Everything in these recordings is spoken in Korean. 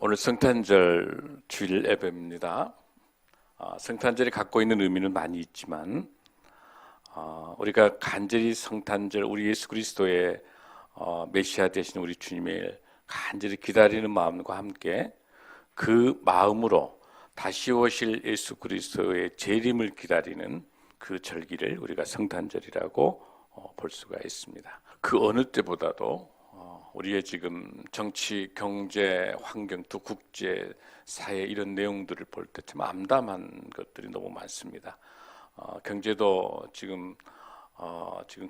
오늘 성탄절 주일 예배입니다. 성탄절이 갖고 있는 의미는 많이 있지만 우리가 간절히 성탄절 우리 예수 그리스도의 메시아 되신 우리 주님을 간절히 기다리는 마음과 함께 그 마음으로 다시 오실 예수 그리스도의 재림을 기다리는 그 절기를 우리가 성탄절이라고 볼 수가 있습니다. 그 어느 때보다도 우리의 지금 정치, 경제, 환경, 또 국제, 사회 이런 내용들을 볼 때 참 암담한 것들이 너무 많습니다. 경제도 지금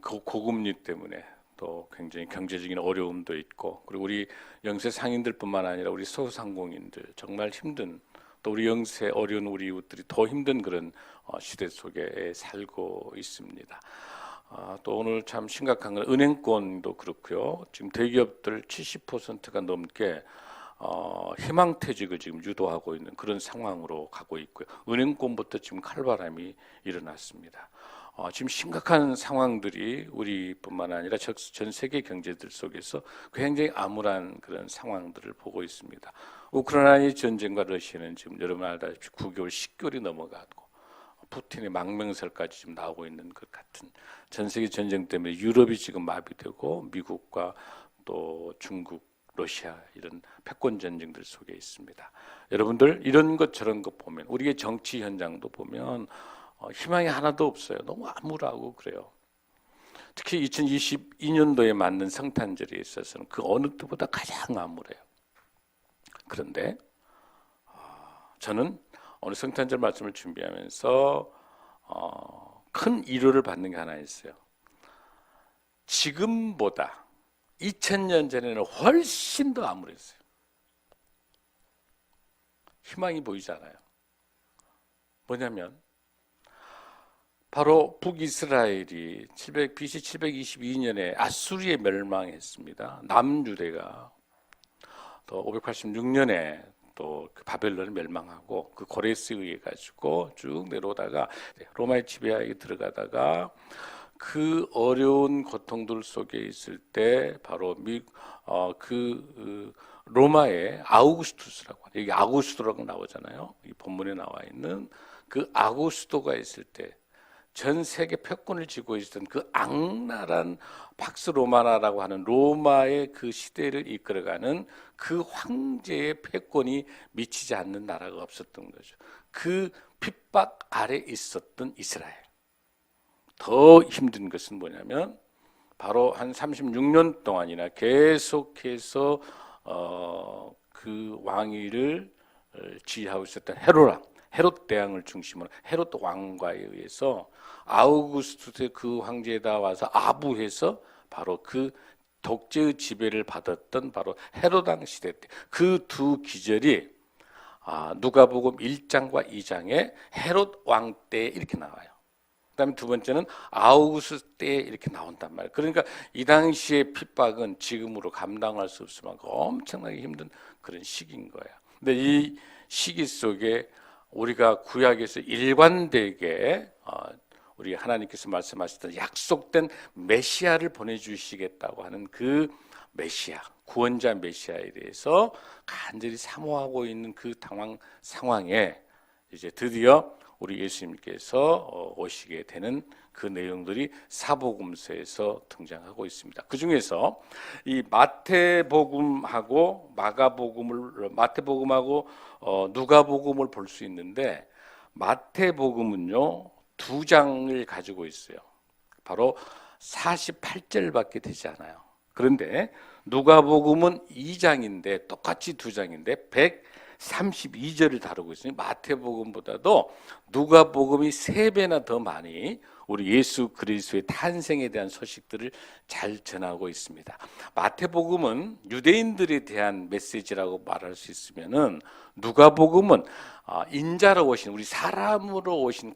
고금리 때문에 또 굉장히 경제적인 어려움도 있고, 그리고 우리 영세 상인들뿐만 아니라 우리 소상공인들 정말 힘든, 또 우리 영세 어려운 우리 이웃들이 더 힘든 그런 시대 속에 살고 있습니다. 또 오늘 참 심각한 건 은행권도 그렇고요. 지금 대기업들 70%가 넘게 희망퇴직을 지금 유도하고 있는 그런 상황으로 가고 있고요. 은행권부터 지금 칼바람이 일어났습니다. 지금 심각한 상황들이 우리뿐만 아니라 전 세계 경제들 속에서 굉장히 암울한 그런 상황들을 보고 있습니다. 우크라이나의 전쟁과 러시아는 지금 여러분 알다시피 9개월, 10개월이 넘어가고 푸틴의 망명설까지 지금 나오고 있는 것 같은 전 세계 전쟁 때문에 유럽이 지금 마비되고 미국과 또 중국, 러시아 이런 패권 전쟁들 속에 있습니다. 여러분들 이런 것 저런 것 보면 우리의 정치 현장도 보면 희망이 하나도 없어요. 너무 암울하고 그래요. 특히 2022년도에 맞는 성탄절에 있어서는 그 어느 때보다 가장 암울해요. 그런데 저는 오늘 성탄절 말씀을 준비하면서 큰 위로를 받는 게 하나 있어요. 지금보다 2000년 전에는 훨씬 더 암울했어요. 희망이 보이잖아요. 뭐냐면 바로 북이스라엘이 BC 722년에 아수리에 멸망했습니다. 남유대가 또 586년에 또 그 바벨론을 멸망하고 그 고레스에 의해 가지고 쭉 내려오다가 로마의 지배하에 들어가다가 그 어려운 고통들 속에 있을 때 바로 로마의 아우구스투스라고 여기 아구스토라고 나오잖아요. 이 본문에 나와 있는 그 아구스토가 있을 때 전 세계 패권을 쥐고 있었던 그 악랄한 팍스 로마나라고 하는 로마의 그 시대를 이끌어가는 그 황제의 패권이 미치지 않는 나라가 없었던 거죠. 그 핍박 아래 있었던 이스라엘. 더 힘든 것은 뭐냐면 바로 한 36년 동안이나 계속해서 그 왕위를 지휘하고 있었던 헤롯 대왕을 중심으로 헤롯 왕과에 의해서 아우구스투스 그 황제에다 와서 아부해서 바로 그 독재의 지배를 받았던 바로 헤롯 왕 시대 때 그 두 기절이 누가복음 1장과 2장에 헤롯 왕 때 이렇게 나와요. 그다음에 두 번째는 아우구스투스 때 이렇게 나온단 말이에요. 그러니까 이 당시의 핍박은 지금으로 감당할 수 없을 만큼 엄청나게 힘든 그런 시기인 거예요. 근데 이 시기 속에 우리가 구약에서 일관되게 우리 하나님께서 말씀하셨던 약속된 메시아를 보내주시겠다고 하는 그 메시아, 구원자 메시아에 대해서 간절히 사모하고 있는 그 상황에 이제 드디어 우리 예수님께서 오시게 되는 그 내용들이 사복음서에서 등장하고 있습니다. 그 중에서 이 마태복음하고 누가복음을 볼 수 있는데 마태복음은요 2장을 가지고 있어요. 바로 48절밖에 되지 않아요. 그런데 누가복음은 2장인데 똑같이 2장인데 132절을 다루고 있으니 마태복음보다도 누가복음이 3배나 더 많이 우리 예수 그리스도의 탄생에 대한 소식들을 잘 전하고 있습니다. 마태복음은 유대인들에 대한 메시지라고 말할 수 있으면은 누가복음은 인자로 오신 우리 사람으로 오신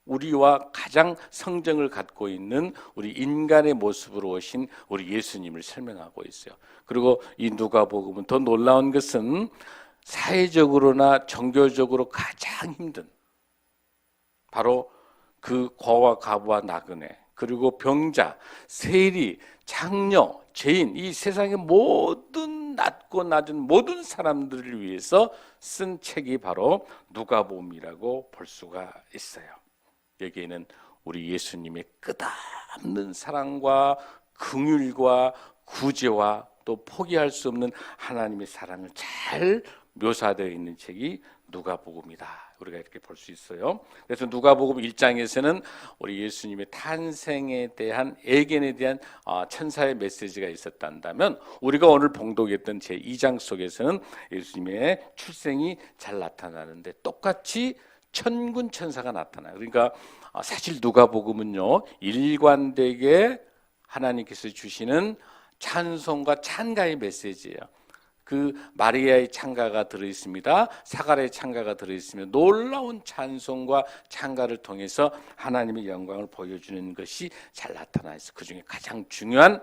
우리와 가장 성정을 갖고 있는 우리 인간의 모습으로 오신 우리 예수님을 설명하고 있어요. 그리고 이 누가복음은 더 놀라운 것은 사회적으로나 종교적으로 가장 힘든 바로 그 고와 가부와 나그네 그리고 병자, 세리, 장녀, 죄인 이 세상의 모든 모든 낮고 낮은 모든 사람들을 위해서 쓴 책이 바로 누가복음이라고 볼 수가 있어요. 여기에는 우리 예수님의 끝없는 사랑과 긍휼과 구제와 또 포기할 수 없는 하나님의 사랑을 잘 묘사되어 있는 책이 누가복음이다. 우리가 이렇게 볼 수 있어요. 그래서 누가복음 1장에서는 우리 예수님의 탄생에 대한 예견에 대한 천사의 메시지가 있었다면, 우리가 오늘 봉독했던 제 2장 속에서는 예수님의 출생이 잘 나타나는데 똑같이 천군 천사가 나타나요. 그러니까 사실 누가복음은요, 일관되게 하나님께서 주시는 찬송과 찬가의 메시지예요. 그 마리아의 찬가가 들어있습니다. 사가랴의 찬가가 들어있으며 놀라운 찬송과 찬가를 통해서 하나님의 영광을 보여주는 것이 잘 나타나 있어요. 그 중에 가장 중요한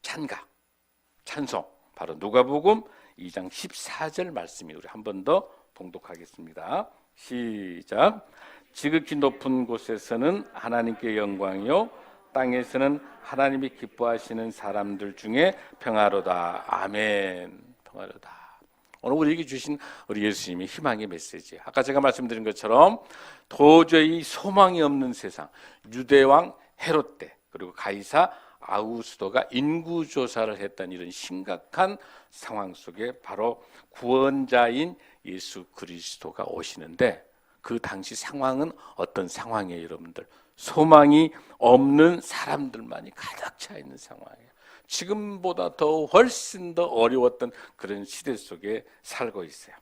찬가, 찬송, 바로 누가복음 2장 14절 말씀이 우리 한 번 더 봉독하겠습니다. 시작. 지극히 높은 곳에서는 하나님께 영광이요, 땅에서는 하나님이 기뻐하시는 사람들 중에 평화로다. 아멘. 평화로다. 오늘 우리에게 주신 우리 예수님의 희망의 메시지. 아까 제가 말씀드린 것처럼 도저히 소망이 없는 세상, 유대왕 헤롯 때, 그리고 가이사 아우구스도가 인구조사를 했던 이런 심각한 상황 속에 바로 구원자인 예수 그리스도가 오시는데, 그 당시 상황은 어떤 상황이에요, 여러분들? 소망이 없는 사람들만이 가득 차 있는 상황이에요. 지금보다 더 훨씬 더 어려웠던 그런 시대 속에 살고 있어요.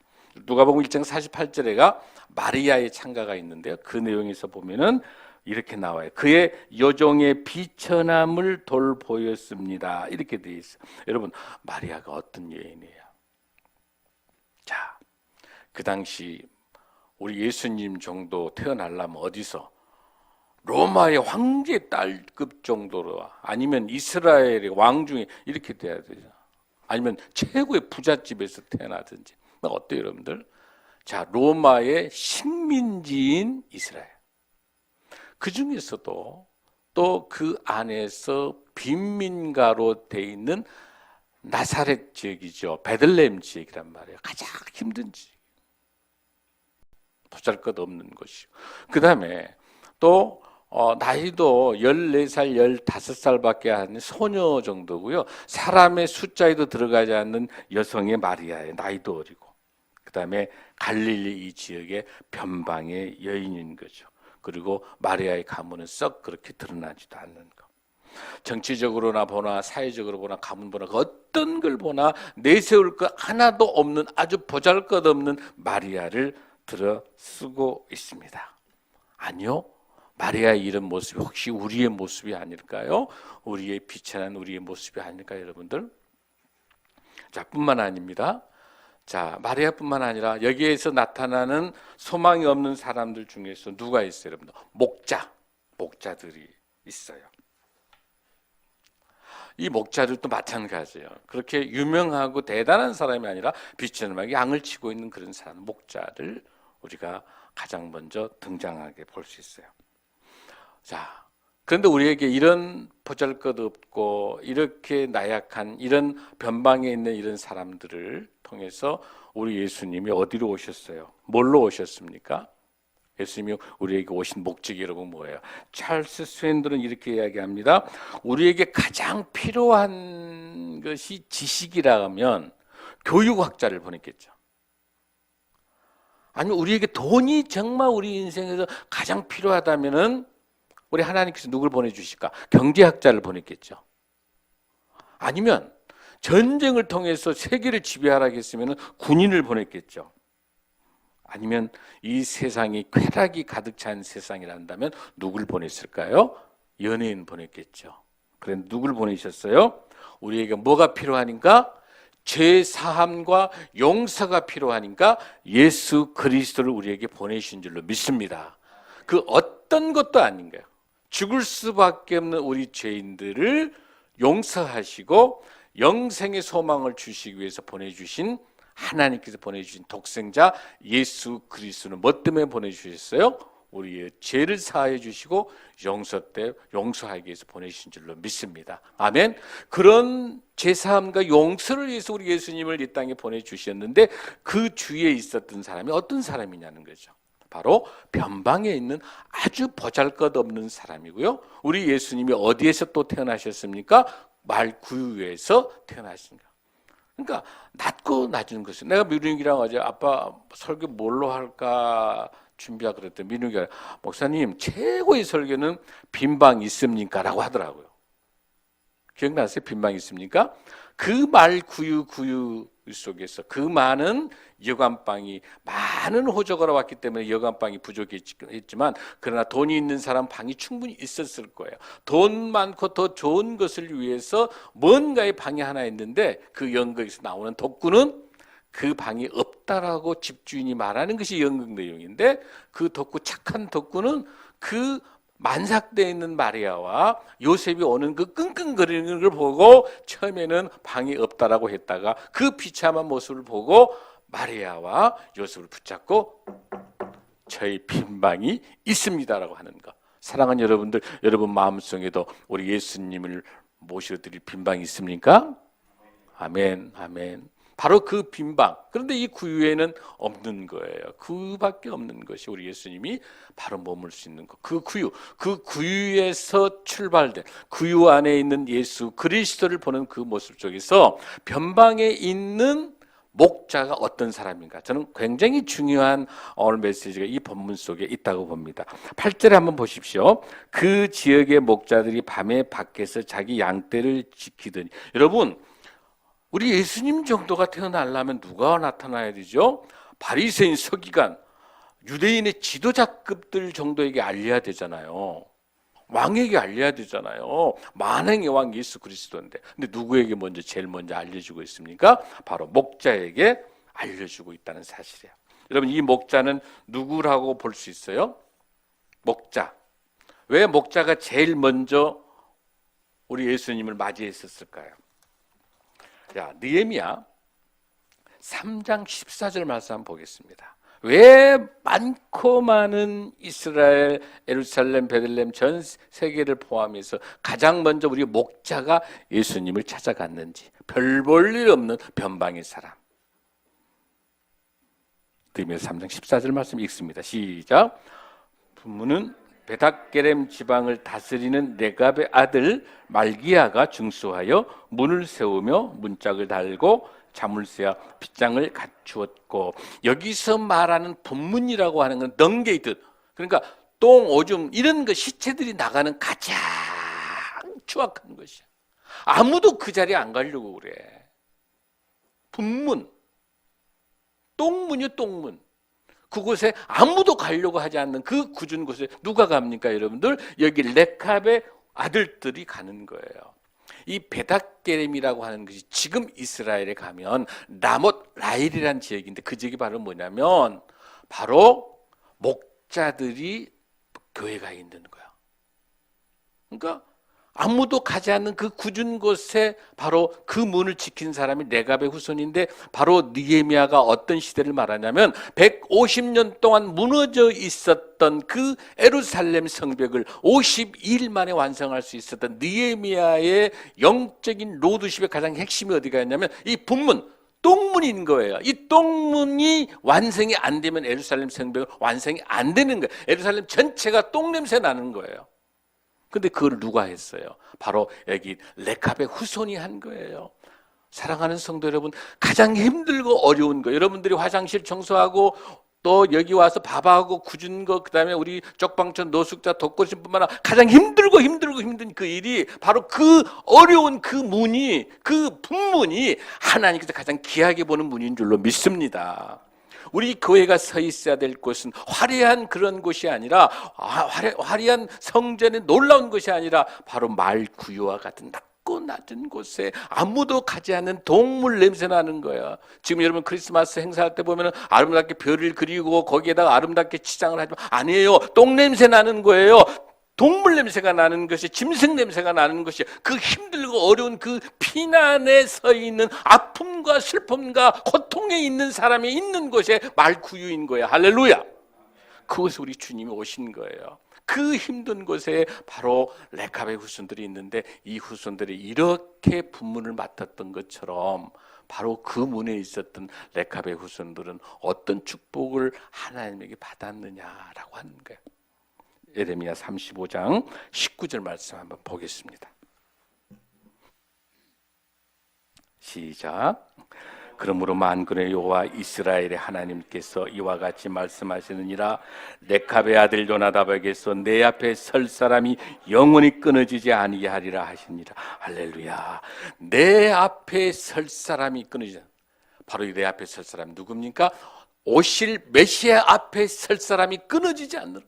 누가복음 1장 48절에가 마리아의 찬가가 있는데요, 그 내용에서 보면은 이렇게 나와요. 그의 여종의 비천함을 돌보였습니다. 이렇게 되어 있어요. 여러분, 마리아가 어떤 여인이에요? 자, 그 당시 우리 예수님 정도 태어나려면 어디서? 로마의 황제 딸급 정도로, 아니면 이스라엘의 왕 중에 이렇게 돼야 되죠. 아니면 최고의 부잣집에서 태어나든지. 어때요, 여러분들? 자, 로마의 식민지인 이스라엘. 그 중에서도 또 그 안에서 빈민가로 돼 있는 나사렛 지역이죠. 베들레헴 지역이란 말이에요. 가장 힘든 지역. 보잘것없는 곳이요. 그 다음에 또 나이도 14살, 15살밖에 안 되는 소녀 정도고요. 사람의 숫자에도 들어가지 않는 여성의 마리아의 나이도 어리고, 그 다음에 갈릴리 이 지역의 변방의 여인인 거죠. 그리고 마리아의 가문은 썩 그렇게 드러나지도 않는 거. 정치적으로나 보나 사회적으로 보나 가문 보나 어떤 걸 보나 내세울 것 하나도 없는 아주 보잘것없는 마리아를 들어 쓰고 있습니다. 아니요, 마리아의 이런 모습이 혹시 우리의 모습이 아닐까요? 우리의 비천한 우리의 모습이 아닐까요, 여러분들? 자, 뿐만 아닙니다. 자, 마리아뿐만 아니라 여기에서 나타나는 소망이 없는 사람들 중에서 누가 있어요, 여러분들? 목자들이 있어요. 이 목자들도 마찬가지예요. 그렇게 유명하고 대단한 사람이 아니라 비천하게 양을 치고 있는 그런 사람, 목자를 우리가 가장 먼저 등장하게 볼 수 있어요. 자, 그런데 우리에게 이런 보잘것없고 이렇게 나약한 이런 변방에 있는 이런 사람들을 통해서 우리 예수님이 어디로 오셨어요? 뭘로 오셨습니까? 예수님이 우리에게 오신 목적이 여러분 뭐예요? 찰스 스웬들은 이렇게 이야기합니다. 우리에게 가장 필요한 것이 지식이라면 교육학자를 보냈겠죠. 아니면 우리에게 돈이 정말 우리 인생에서 가장 필요하다면은 우리 하나님께서 누굴 보내주실까? 경제학자를 보냈겠죠. 아니면 전쟁을 통해서 세계를 지배하라고 했으면 군인을 보냈겠죠. 아니면 이 세상이 쾌락이 가득 찬 세상이란다면 누굴 보냈을까요? 연예인 보냈겠죠. 그런데 누굴 보내셨어요? 우리에게 뭐가 필요하니까? 죄 사함과 용서가 필요하니까 예수 그리스도를 우리에게 보내신 줄로 믿습니다. 그 어떤 것도 아닌 거예요. 죽을 수밖에 없는 우리 죄인들을 용서하시고 영생의 소망을 주시기 위해서 보내주신, 하나님께서 보내주신 독생자 예수 그리스도는 뭐 때문에 보내주셨어요? 우리의 죄를 사하여 주시고 용서 때 용서하기 위해서 보내신 줄로 믿습니다. 아멘. 그런 죄사함과 용서를 위해서 우리 예수님을 이 땅에 보내주셨는데 그 주위에 있었던 사람이 어떤 사람이냐는 거죠. 바로 변방에 있는 아주 보잘것없는 사람이고요. 우리 예수님이 어디에서 또 태어나셨습니까? 말구유에서 태어나십니다. 그러니까 낮고 낮은 것은, 내가 민욱이랑 어제 아빠 설교 뭘로 할까 준비하고 그랬더니 민욱이가 목사님 최고의 설교는 빈방 있습니까? 라고 하더라고요. 기억나세요? 빈방 있습니까? 그 말구유 속에서 그 많은 여관방이 많은 호적으로 왔기 때문에 여관방이 부족했지만, 그러나 돈이 있는 사람 방이 충분히 있었을 거예요. 돈 많고 더 좋은 것을 위해서 뭔가의 방이 하나 있는데 그 연극에서 나오는 덕구는 그 방이 없다라고 집주인이 말하는 것이 연극 내용인데, 그 덕구, 착한 덕구는 그 만삭되어 있는 마리아와 요셉이 오는 그 끙끙거리는 걸 보고 처음에는 방이 없다라고 했다가 그 비참한 모습을 보고 마리아와 요셉을 붙잡고 저희 빈 방이 있습니다라고 하는 것. 사랑하는 여러분들, 여러분 마음속에도 우리 예수님을 모셔드릴 빈 방이 있습니까? 아멘, 아멘. 바로 그 빈방. 그런데 이 구유에는 없는 거예요. 그밖에 없는 것이 우리 예수님이 바로 머물 수 있는 것. 그 구유에서 출발된, 구유 안에 있는 예수 그리스도를 보는 그 모습 속에서 변방에 있는 목자가 어떤 사람인가? 저는 굉장히 중요한 오늘 메시지가 이 본문 속에 있다고 봅니다. 8절에 한번 보십시오. 그 지역의 목자들이 밤에 밖에서 자기 양떼를 지키더니. 여러분, 우리 예수님 정도가 태어나려면 누가 나타나야 되죠? 바리새인, 서기관, 유대인의 지도자급들 정도에게 알려야 되잖아요. 왕에게 알려야 되잖아요. 만행의 왕 예수 그리스도인데. 근데 누구에게 제일 먼저 알려주고 있습니까? 바로 목자에게 알려주고 있다는 사실이에요. 여러분, 이 목자는 누구라고 볼 수 있어요? 목자. 왜 목자가 제일 먼저 우리 예수님을 맞이했었을까요? 자, 느헤미야 3장 14절 말씀 한번 보겠습니다. 왜 많고 많은 이스라엘, 예루살렘, 베들레헴 전 세계를 포함해서 가장 먼저 우리 목자가 예수님을 찾아갔는지. 별 볼 일 없는 변방의 사람. 느헤미야 3장 14절 말씀 읽습니다. 시작. 본문은 베닥게렘 지방을 다스리는 레갑의 아들 말기야가 중수하여 문을 세우며 문짝을 달고 자물쇠와 빗장을 갖추었고, 여기서 말하는 본문이라고 하는 건 덩게이트, 그러니까 똥, 오줌 이런 거 시체들이 나가는 가장 추악한 것이야. 아무도 그 자리에 안 가려고 그래. 본문, 똥문이요, 똥문. 그곳에 아무도 가려고 하지 않는 그 굳은 곳에 누가 갑니까, 여러분들? 여기 레캅의 아들들이 가는 거예요. 이 베닥게렘이라고 하는 것이 지금 이스라엘에 가면 라못 라일이라는 지역인데, 그 지역이 바로 뭐냐면 바로 목자들이 교회가 있는 거야. 그러니까 아무도 가지 않는 그 굳은 곳에 바로 그 문을 지킨 사람이 레갑의 후손인데, 바로 느헤미야가 어떤 시대를 말하냐면 150년 동안 무너져 있었던 그 예루살렘 성벽을 52일 만에 완성할 수 있었던 느헤미야의 영적인 로드십의 가장 핵심이 어디가 있냐면 이 본문, 똥문인 거예요. 이 똥문이 완성이 안 되면 예루살렘 성벽은 완성이 안 되는 거예요. 예루살렘 전체가 똥냄새 나는 거예요. 근데 그걸 누가 했어요? 바로 여기 레캅의 후손이 한 거예요. 사랑하는 성도 여러분, 가장 힘들고 어려운 거, 여러분들이 화장실 청소하고 또 여기 와서 밥하고 굳은 거, 그 다음에 우리 쪽방촌 노숙자 독거신뿐만 아니라 가장 힘든 그 일이 바로 그 어려운 그 문이, 그 분문이 하나님께서 가장 귀하게 보는 문인 줄로 믿습니다. 우리 교회가 서 있어야 될 곳은 화려한 그런 곳이 아니라, 화려한 성전에 놀라운 것이 아니라 바로 말구유와 같은 낮고 낮은 곳에 아무도 가지 않는 동물 냄새 나는 거야. 지금 여러분 크리스마스 행사할 때 보면 아름답게 별을 그리고 거기에다가 아름답게 치장을 하지만 아니에요. 똥 냄새 나는 거예요. 동물 냄새가 나는 것이, 짐승 냄새가 나는 것이, 그 힘들고 어려운 그 피난에 서 있는 아픔과 슬픔과 고통에 있는 사람이 있는 곳에 말구유인 거야. 할렐루야. 그곳에 우리 주님이 오신 거예요. 그 힘든 곳에 바로 레카베 후손들이 있는데 이 후손들이 이렇게 분문을 맡았던 것처럼 바로 그 문에 있었던 레카베 후손들은 어떤 축복을 하나님에게 받았느냐라고 하는 거예요. 예레미야 35장 19절 말씀 한번 보겠습니다. 시작. 그러므로 만군의 여호와 이스라엘의 하나님께서 이와 같이 말씀하시느니라. 레카베 아들 요나답에게서 내 앞에 설 사람이 영원히 끊어지지 아니하리라 하시니라. 할렐루야. 내 앞에 설 사람이 끊어지지. 바로 내 앞에 설 사람이 누굽니까? 오실 메시아 앞에 설 사람이 끊어지지 않는,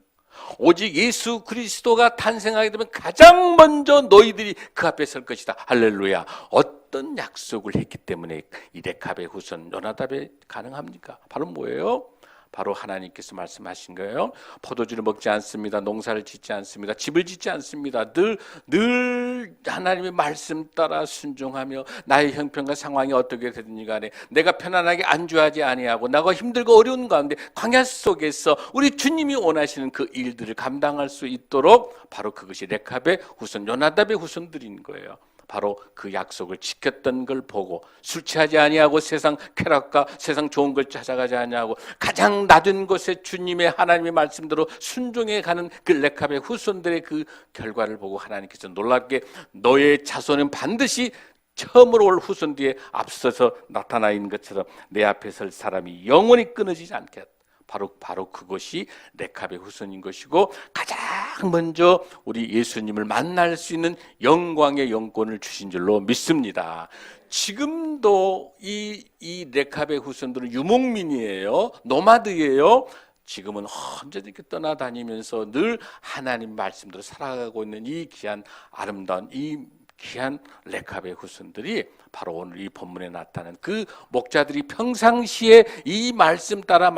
오직 예수 그리스도가 탄생하게 되면 가장 먼저 너희들이 그 앞에 설 것이다. 할렐루야. 어떤 약속을 했기 때문에 이 레카베 후손 요나답이 가능합니까? 바로 뭐예요? 바로 하나님께서 말씀하신 거예요. 포도주를 먹지 않습니다. 농사를 짓지 않습니다. 집을 짓지 않습니다. 늘 하나님의 말씀 따라 순종하며 나의 형편과 상황이 어떻게 되든지 간에 내가 편안하게 안주하지 아니하고 나가 힘들고 어려운 가운데 광야 속에서 우리 주님이 원하시는 그 일들을 감당할 수 있도록 바로 그것이 레카베 후손 요나답의 후손들인 거예요. 바로 그 약속을 지켰던 걸 보고 술 취하지 아니하고 세상 쾌락과 세상 좋은 걸 찾아가지 아니하고 가장 낮은 곳에 주님의 하나님의 말씀대로 순종해 가는 그 레카베 후손들의 그 결과를 보고 하나님께서 놀랍게 너의 자손은 반드시 처음으로 올 후손 뒤에 앞서서 나타나 있는 것처럼 내 앞에 설 사람이 영원히 끊어지지 않게, 바로 그것이 레카베 후손인 것이고 가장 먼저 우리 예수님을 만날 수 있는 영광의 영권을 주신 줄로 믿습니다. 지금도 이 레카베 후손들은 유목민이에요. 노마드예요. 지금은 언제든 이렇게 떠나다니면서 늘 하나님 말씀대로 살아가고 있는 이 귀한 아름다운 이 귀한 레카베 후손들이 바로 오늘 이 본문에 나타난 그 목자들이 평상시에 이 말씀 따라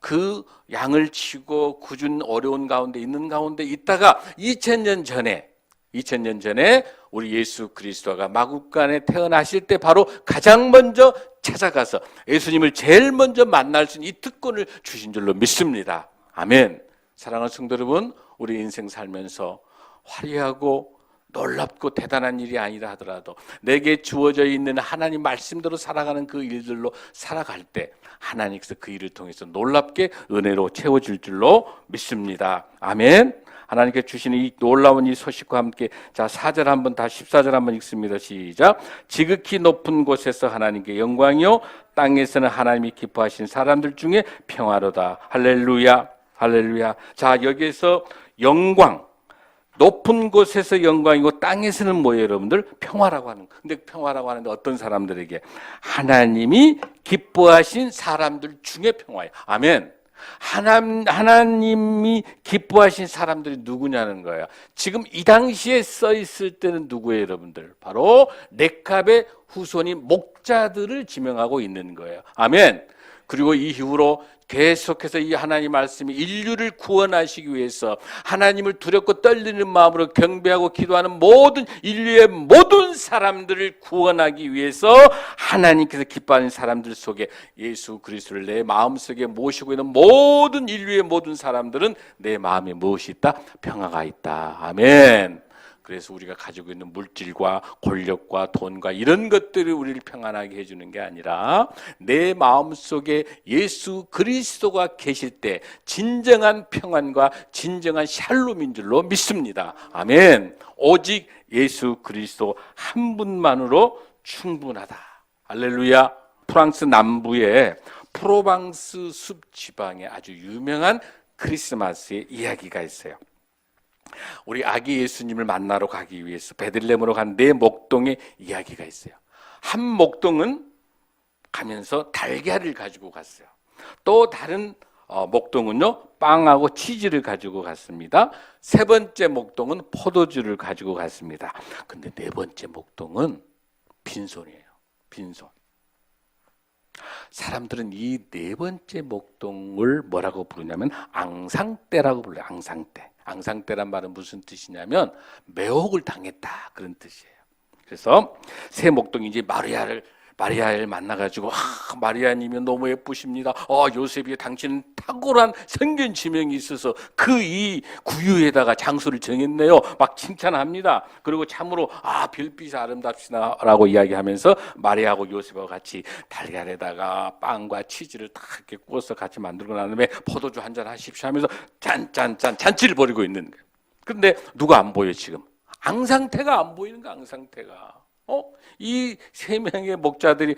그 양을 치고 굳은 어려운 가운데 있는 가운데 있다가 2000년 전에 우리 예수 그리스도가 마국간에 태어나실 때 바로 가장 먼저 찾아가서 예수님을 제일 먼저 만날 수 있는 이 특권을 주신 줄로 믿습니다. 아멘. 사랑하는 성도 여러분, 우리 인생 살면서 화려하고 놀랍고 대단한 일이 아니라 하더라도 내게 주어져 있는 하나님 말씀대로 살아가는 그 일들로 살아갈 때 하나님께서 그 일을 통해서 놀랍게 은혜로 채워질 줄로 믿습니다. 아멘. 하나님께 주시는 이 놀라운 이 소식과 함께 자 4절 한번 다 14절 한번 읽습니다. 시작. 지극히 높은 곳에서 하나님께 영광이요 땅에서는 하나님이 기뻐하신 사람들 중에 평화로다. 할렐루야. 할렐루야. 자 여기에서 영광, 높은 곳에서 영광이고 땅에서는 뭐예요, 여러분들? 평화라고 하는 거. 근데 평화라고 하는데 어떤 사람들에게? 하나님이 기뻐하신 사람들 중에 평화예요. 아멘. 하나님이 기뻐하신 사람들이 누구냐는 거예요. 지금 이 당시에 써 있을 때는 누구예요, 여러분들? 바로 레카베 후손이 목자들을 지명하고 있는 거예요. 아멘. 그리고 이후로 계속해서 이 하나님 말씀이 인류를 구원하시기 위해서 하나님을 두렵고 떨리는 마음으로 경배하고 기도하는 모든 인류의 모든 사람들을 구원하기 위해서 하나님께서 기뻐하는 사람들 속에 예수 그리스도를 내 마음속에 모시고 있는 모든 인류의 모든 사람들은 내 마음에 무엇이 있다? 평화가 있다. 아멘. 그래서 우리가 가지고 있는 물질과 권력과 돈과 이런 것들이 우리를 평안하게 해주는 게 아니라 내 마음속에 예수 그리스도가 계실 때 진정한 평안과 진정한 샬롬인 줄로 믿습니다. 아멘. 오직 예수 그리스도 한 분만으로 충분하다. 할렐루야. 프랑스 남부의 프로방스 숲 지방에 아주 유명한 크리스마스의 이야기가 있어요. 우리 아기 예수님을 만나러 가기 위해서 베들레헴으로 간 네 목동의 이야기가 있어요. 한 목동은 가면서 달걀을 가지고 갔어요. 또 다른 목동은요 빵하고 치즈를 가지고 갔습니다. 세 번째 목동은 포도주를 가지고 갔습니다. 근데 네 번째 목동은 빈손이에요. 빈손. 사람들은 이 네 번째 목동을 뭐라고 부르냐면 앙상떼라고 불러요. 앙상떼. 앙상떼란 말은 무슨 뜻이냐면 매혹을 당했다 그런 뜻이에요. 그래서 새 목동이 이제 마리아를 마리아를 만나가지고 마리아님이 너무 예쁘십니다. 요셉이 당신은 탁월한 선견 지명이 있어서 그 이 구유에다가 장소를 정했네요. 막 칭찬합니다. 그리고 참으로 별빛이 아름답시다라고 이야기하면서 마리아하고 요셉하고 같이 달걀에다가 빵과 치즈를 다 이렇게 구워서 같이 만들고 난 다음에 포도주 한잔 하십시오 하면서 짠짠짠 잔치를 벌이고 있는 거예요. 그런데 누가 안 보여 지금? 앙상태가 안 보이는 거야. 앙상태가. 이 세 명의 목자들이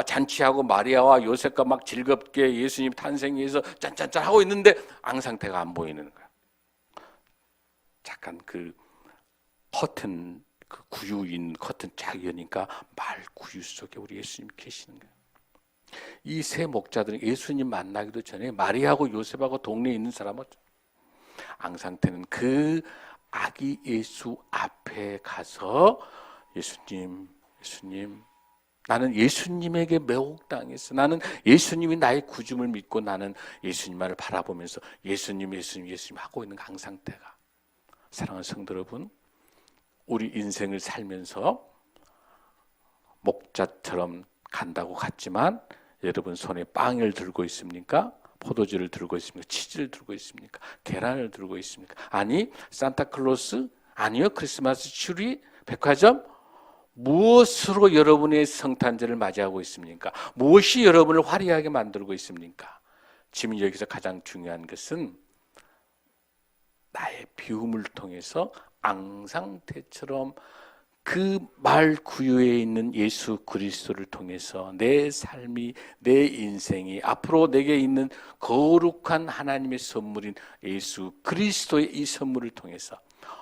잔치하고 마리아와 요셉과 막 즐겁게 예수님 탄생해서 짠짠짠 하고 있는데 앙상태가 안 보이는 거야. 잠깐 그 커튼, 그 구유인 커튼 쫙 여니까 말 구유 속에 우리 예수님 계시는 거야. 이 세 목자들은 예수님 만나기도 전에 마리아하고 요셉하고 동네에 있는 사람은 앙상태는 그 아기 예수 앞에 가서 예수님, 나는 예수님에게 매혹당했어. 나는 예수님이 나의 구줌을 믿고 나는 예수님만을 바라보면서 예수님 하고 있는 앙상태가. 사랑하는 성도 여러분, 우리 인생을 살면서 목자처럼 간다고 갔지만 여러분 손에 빵을 들고 있습니까? 포도주를 들고 있습니까? 치즈를 들고 있습니까? 계란을 들고 있습니까? 아니, 산타클로스? 아니요, 크리스마스 트리? 백화점? 무엇으로 여러분의 성탄절을 맞이하고 있습니까? 무엇이 여러분을 화려하게 만들고 있습니까? 지금 여기서 가장 중요한 것은 나의 비움을 통해서 앙상태처럼 그 말 구유에 있는 예수 그리스도를 통해서 내 삶이, 내 인생이 앞으로 내게 있는 거룩한 하나님의 선물인 예수 그리스도의 이 선물을 통해서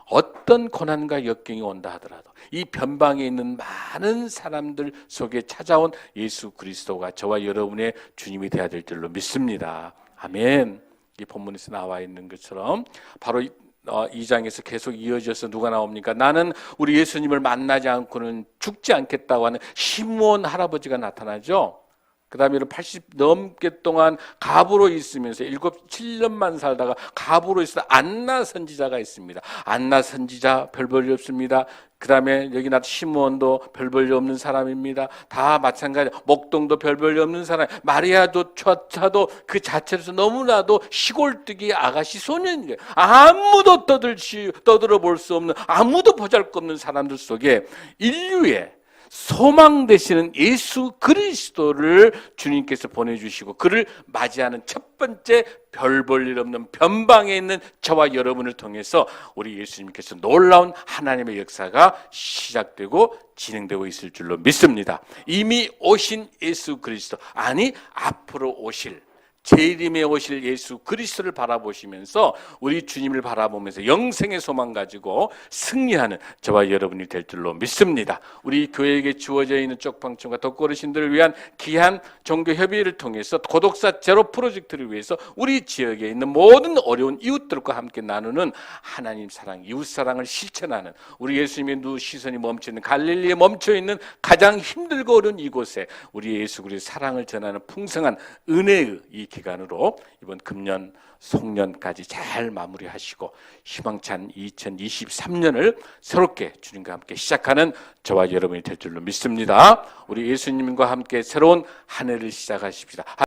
어떤 고난과 역경이 온다 하더라도 이 변방에 있는 많은 사람들 속에 찾아온 예수 그리스도가 저와 여러분의 주님이 되어야 될 줄로 믿습니다. 아멘. 이 본문에서 나와 있는 것처럼 바로 2장에서 계속 이어져서 누가 나옵니까? 나는 우리 예수님을 만나지 않고는 죽지 않겠다고 하는 시므온 할아버지가 나타나죠. 그 다음에 80 넘게 동안 갑으로 있으면서 7년만 살다가 갑으로 있어 안나 선지자가 있습니다. 안나 선지자 별 볼일 없습니다. 그 다음에 여기 나도 시므온도 별 볼일 없는 사람입니다. 다 마찬가지. 목동도 별 볼일 없는 사람. 마리아도 조차도 그 자체로서 너무나도 시골뜨기 아가씨 소년이에요. 아무도 떠들어 볼 수 없는, 아무도 보잘것없는 사람들 속에 인류의 소망 되시는 예수 그리스도를 주님께서 보내주시고 그를 맞이하는 첫 번째 별 볼 일 없는 변방에 있는 저와 여러분을 통해서 우리 예수님께서 놀라운 하나님의 역사가 시작되고 진행되고 있을 줄로 믿습니다. 이미 오신 예수 그리스도, 아니 앞으로 오실 재림에 오실 예수 그리스도를 바라보시면서 우리 주님을 바라보면서 영생의 소망 가지고 승리하는 저와 여러분이 될 줄로 믿습니다. 우리 교회에게 주어져 있는 쪽방촌과 덕거르신들을 위한 귀한 종교 협의를 통해서 고독사 제로 프로젝트를 위해서 우리 지역에 있는 모든 어려운 이웃들과 함께 나누는 하나님 사랑, 이웃 사랑을 실천하는 우리 예수님의 눈 시선이 멈춰있는 갈릴리에 멈춰있는 가장 힘들고 어려운 이곳에 우리 예수 그리스도의 사랑을 전하는 풍성한 은혜의 이 기간으로 이번 금년 송년까지 잘 마무리하시고 희망찬 2023년을 새롭게 주님과 함께 시작하는 저와 여러분이 될 줄로 믿습니다. 우리 예수님과 함께 새로운 한 해를 시작하십시다.